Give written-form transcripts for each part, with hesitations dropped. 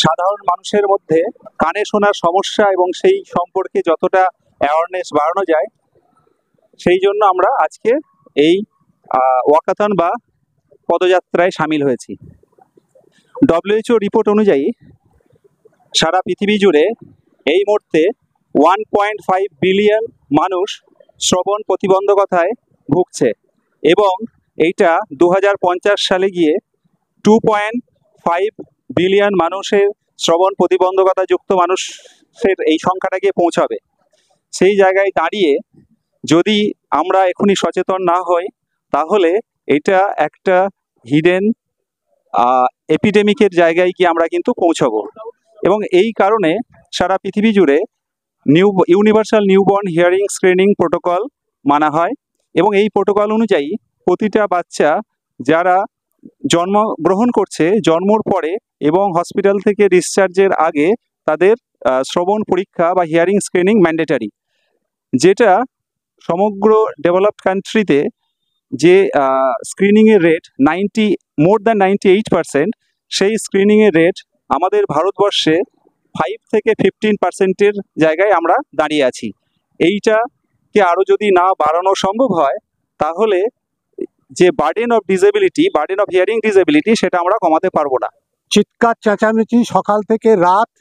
সাধারণ মানুষের মধ্যে কানে শোনার সমস্যা এবং সেই সম্পর্কে যতটা অ্যাওয়ারনেস বাড়ানো যায়, সেই জন্য আমরা আজকে এই ওয়াকাথন বা পদযাত্রায় সামিল হয়েছি। WHO রিপোর্ট অনুযায়ী সারা পৃথিবী জুড়ে এই মুহূর্তে 1.5 বিলিয়ন মানুষ শ্রবণ প্রতিবন্ধকতায় ভুগছে এবং এইটা 2050 সালে গিয়ে 2.5 বিলিয়ন মানুষের শ্রবণ প্রতিবন্ধকতাযুক্ত মানুষের এই সংখ্যাটা গিয়ে পৌঁছাবে। সেই জায়গায় দাঁড়িয়ে যদি আমরা এখনই সচেতন না হই, তাহলে এটা একটা হিডেন এপিডেমিকের জায়গায় গিয়ে আমরা কিন্তু পৌঁছাবো। এবং এই কারণে সারা পৃথিবী জুড়ে universal newborn hearing screening protocol মানা হয় এবং এই প্রোটোকল অনুযায়ী প্রতিটা বাচ্চা যারা জন্মগ্রহণ করছে, জন্মর পরে এবং হসপিটাল থেকে ডিসচার্জের আগে তাদের শ্রবণ পরীক্ষা বা হিয়ারিং স্ক্রিনিং ম্যান্ডেটারি, যেটা সমগ্র ডেভেলপড কান্ট্রিতে যে স্ক্রিনিংয়ের রেট মোর দ্যান 98%, সেই স্ক্রিনিংয়ের রেট আমাদের ভারতবর্ষে 5 থেকে 15%-এর জায়গায় আমরা দাঁড়িয়ে আছি। এইটাকে আরও যদি না বাড়ানো সম্ভব হয়, তাহলে যে বার্ডেন অফ হিয়ারিং ডিসেবিলিটি, সেটা আমরা কমাতে পারবো না। চিৎকার চেঁচামেচি সকাল থেকে রাত,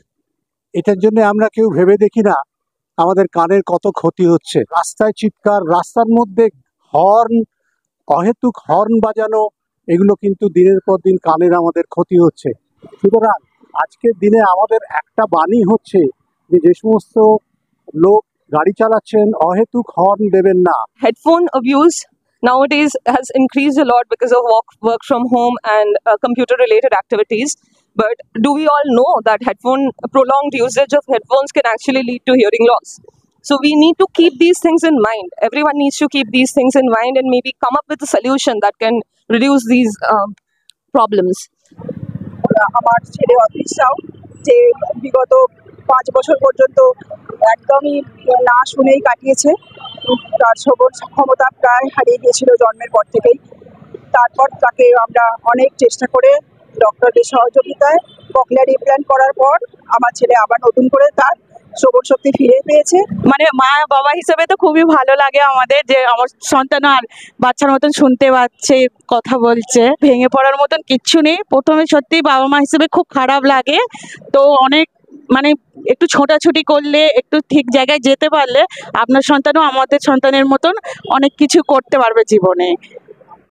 এটার জন্য আমরা কেউ ভেবে দেখি না আমাদের কানের কত ক্ষতি হচ্ছে। রাস্তায় চিৎকার, রাস্তার মধ্যে হর্ন, অহেতুক হর্ন বাজানো, এগুলো কিন্তু দিনের পর দিন কানের আমাদের ক্ষতি হচ্ছে। সুতরাং আজকের দিনে আমাদের একটা বাণী হচ্ছে যে সমস্ত লোক গাড়ি চালাচ্ছেন অহেতুক হর্ন দেবেন না। Headphone abuse nowadays has increased a lot because of work from home and computer related activities. But do we all know that prolonged usage of headphones can actually lead to hearing loss? So we need to keep these things in mind. Everyone needs to keep these things in mind and maybe come up with a solution that can reduce these problems. আমার ছেলে অদৃশ্যাও যে বিগত 5 বছর পর্যন্ত একদমই না শুনেই কাটিয়েছে। তার শ্রবণ ক্ষমতা প্রায় হারিয়ে গিয়েছিল জন্মের পর থেকেই। তারপর তাকে আমরা অনেক চেষ্টা করে ডক্টরদের সহযোগিতায় ককলিয়ার ইমপ্ল্যান্ট করার পর আমার ছেলে আবার নতুন করে তার শ্রবণ শক্তি ফিরে পেয়েছে। মানে মা বাবা হিসেবে তো খুবই ভালো লাগে আমাদের, যে আমার সন্তান আর বাচ্চার মতন শুনতে পাচ্ছে, কথা বলছে। ভেঙে পড়ার মতন কিচ্ছু নেই। প্রথমে সত্যি বাবা মা হিসেবে খুব খারাপ লাগে, তো অনেক মানে একটু ছোটাছুটি করলে, একটু ঠিক জায়গায় যেতে পারলে আপনার সন্তানও আমাদের সন্তানের মতন অনেক কিছু করতে পারবে জীবনে।